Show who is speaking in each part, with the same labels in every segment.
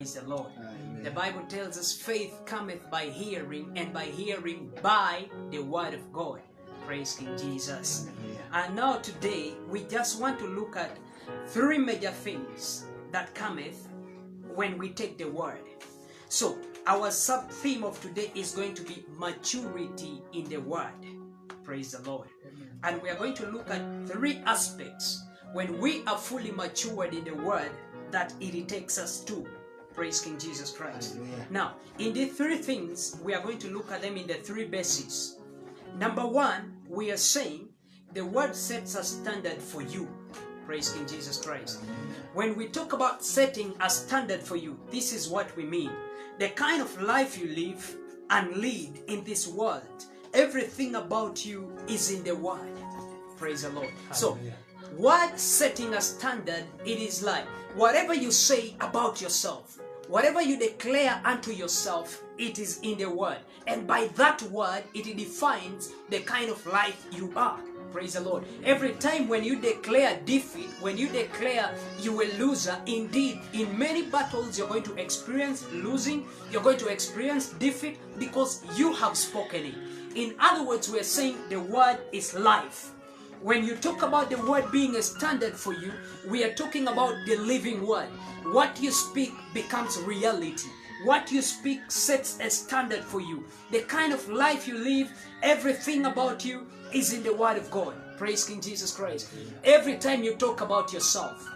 Speaker 1: Praise the Lord.
Speaker 2: Amen.
Speaker 1: The Bible tells us faith cometh by hearing, and by hearing by the word of God. Praise King Jesus. And now today we just want to look at three major things that cometh when we take the word. So our sub-theme of today is going to be maturity in the word. Praise the Lord. And we are going to look at three aspects when we are fully matured in the word that it takes us to. Praise King Jesus Christ.
Speaker 2: Hallelujah.
Speaker 1: Now, in the three things, we are going to look at them in the three bases. Number one, we are saying the word sets a standard for you. Praise King Jesus Christ. When we talk about setting a standard for you, this is what we mean. The kind of life you live and lead in this world, everything about you is in the word. Praise the Lord. So, word setting a standard, it is like whatever you say about yourself, whatever you declare unto yourself, it is in the word. And by that word, it defines the kind of life you are. Praise the Lord. Every time when you declare defeat, when you declare you a loser, indeed, in many battles you're going to experience losing, you're going to experience defeat because you have spoken it. In other words, we're saying the word is life. When you talk about the word being a standard for you, we are talking about the living word. What you speak becomes reality. What you speak sets a standard for you. The kind of life you live, everything about you is in the word of God. Praise King Jesus Christ. Every time you talk about yourself,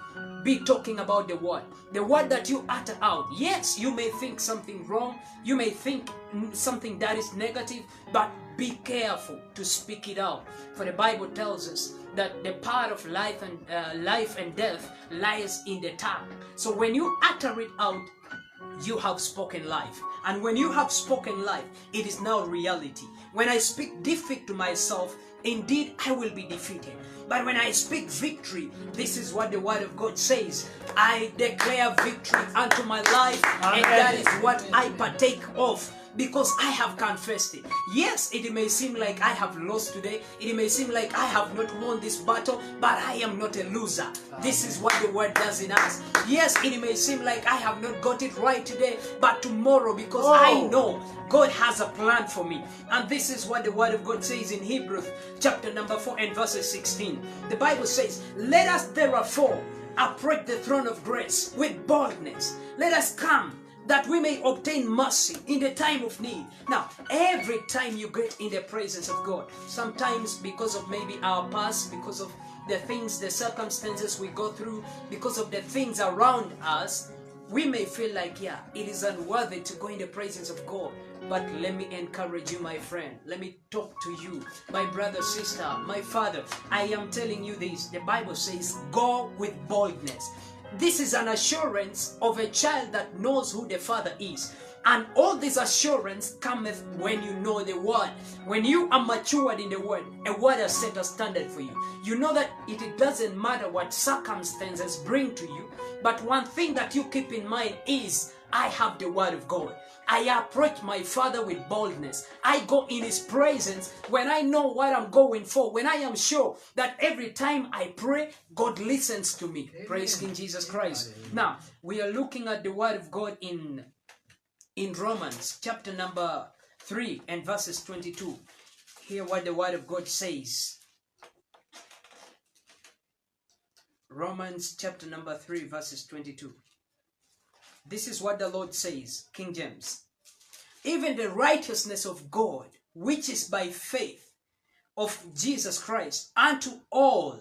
Speaker 1: be talking about the word that you utter out. Yes, you may think something wrong, you may think something that is negative, but be careful to speak it out. For the Bible tells us that the power of life and death lies in the tongue. So when you utter it out, you have spoken life. And when you have spoken life, it is now reality. When I speak defeat to myself, indeed I will be defeated. But when I speak victory, this is what the word of God says. I declare victory unto my life, and that is what I partake of, because I have confessed it. Yes, it may seem like I have lost today. It may seem like I have not won this battle, but I am not a loser. This is what the word does in us. Yes, it may seem like I have not got it right today, but tomorrow, because I know God has a plan for me. And this is what the word of God says in Hebrews chapter number 4 and verses 16. The Bible says, let us therefore approach the throne of grace with boldness. Let us come that we may obtain mercy in the time of need. Now, every time you get in the presence of God, sometimes because of maybe our past, because of the things, the circumstances we go through, because of the things around us, we may feel like, yeah, it is unworthy to go in the presence of God. But let me encourage you, my friend. Let me talk to you, my brother, sister, my father. I am telling you this. The Bible says, go with boldness. This is an assurance of a child that knows who the Father is. And all this assurance cometh when you know the word. When you are matured in the word, a word has set a standard for you. You know that it doesn't matter what circumstances bring to you, but one thing that you keep in mind is, I have the word of God. I approach my Father with boldness. I go in His presence when I know what I'm going for, when I am sure that every time I pray, God listens to me. Amen. Praise King Jesus Christ. Amen. Now, we are looking at the word of God in Romans chapter number 3 and verses 22. Hear what the word of God says. Romans chapter number 3 verses 22. This is what the Lord says, King James. Even the righteousness of God, which is by faith of Jesus Christ, unto all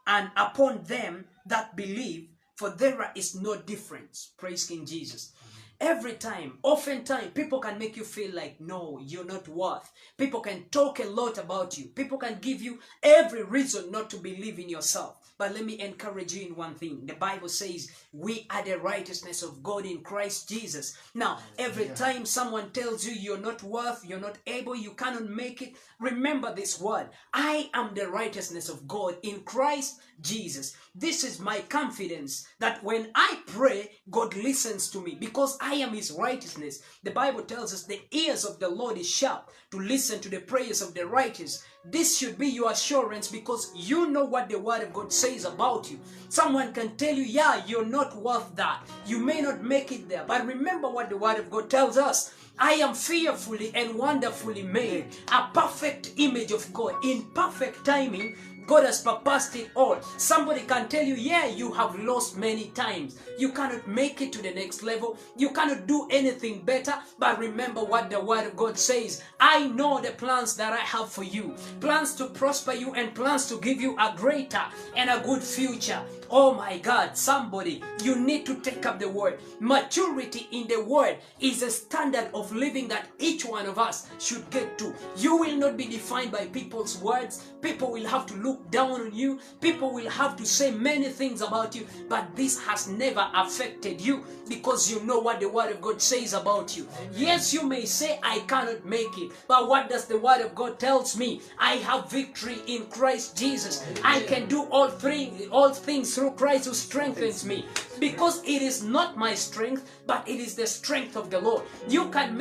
Speaker 1: and upon them that believe, for there is no difference. Praise King Jesus. Every time, oftentimes, people can make you feel like, no, you're not worth. People can talk a lot about you. People can give you every reason not to believe in yourself. But let me encourage you in one thing. The Bible says we are the righteousness of God in Christ Jesus. Now, every time someone tells you you're not worth, you're not able, you cannot make it, remember this word. I am the righteousness of God in Christ Jesus. This is my confidence that when I pray, God listens to me because I am His righteousness. The Bible tells us the ears of the Lord is sharp to listen to the prayers of the righteous. This should be your assurance because you know what the Word of God says about you. Someone can tell you, yeah, you're not worth that. You may not make it there. But remember what the Word of God tells us. I am fearfully and wonderfully made, a perfect image of God. In perfect timing, God has purposed it all. Somebody can tell you, yeah, you have lost many times. You cannot make it to the next level. You cannot do anything better. But remember what the Word of God says. I know the plans that I have for you. Plans to prosper you and plans to give you a greater and a good future. Oh my God, somebody, you need to take up the Word. Maturity in the Word is a standard of living that each one of us should get to. You will not be defined by people's words. People will have to look down on you. People will have to say many things about you. But this has never affected you because you know what the Word of God says about you. Yes, you may say, I cannot make it. But what does the Word of God tells me? I have victory in Christ Jesus. I can do all things through Christ who strengthens me. Because it is not my strength, but it is the strength of the Lord. You can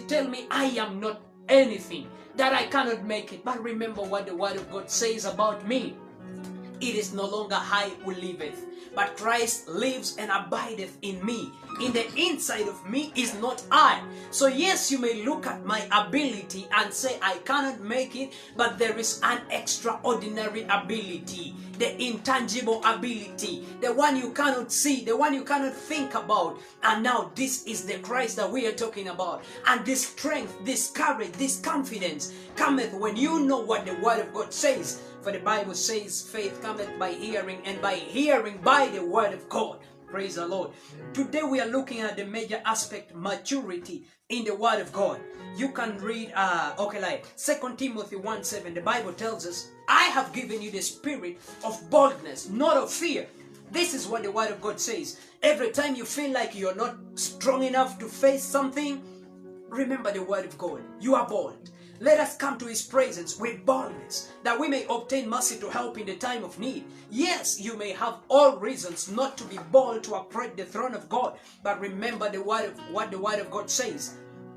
Speaker 1: tell me I am not anything, that I cannot make it. But remember what the Word of God says about me. It is no longer I who liveth, but Christ lives and abideth in me. In the inside of me is not I. So yes, you may look at my ability and say I cannot make it, but there is an extraordinary ability, the intangible ability, the one you cannot see, the one you cannot think about. And now this is the Christ that we are talking about. And this strength, this courage, this confidence cometh when you know what the Word of God says. For the Bible says faith cometh by hearing, and by hearing by the Word of God. Praise the Lord. Today we are looking at the major aspect, maturity in the Word of God. You can read, 2 Timothy 1:7. The Bible tells us, I have given you the spirit of boldness, not of fear. This is what the Word of God says. Every time you feel like you're not strong enough to face something, remember the Word of God. You are bold. Let us come to His presence with boldness, that we may obtain mercy to help in the time of need. Yes, you may have all reasons not to be bold to approach the throne of God, but remember what the Word of God says.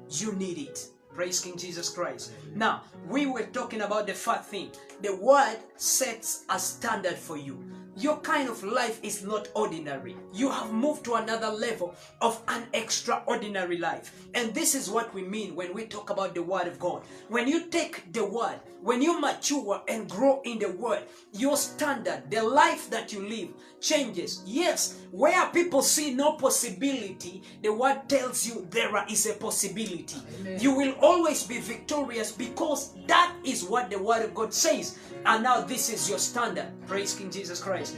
Speaker 1: You need it. Praise King Jesus Christ. Now, we were talking about the first thing. The Word sets a standard for you. Your kind of life is not ordinary. You have moved to another level of an extraordinary life. And this is what we mean when we talk about the Word of God. When you take the Word, when you mature and grow in the Word, your standard, the life that you live, changes. Yes, where people see no possibility, the Word tells you there is a possibility. Amen. You will always be victorious because that is what the Word of God says. And now this is your standard. Praise King Jesus Christ.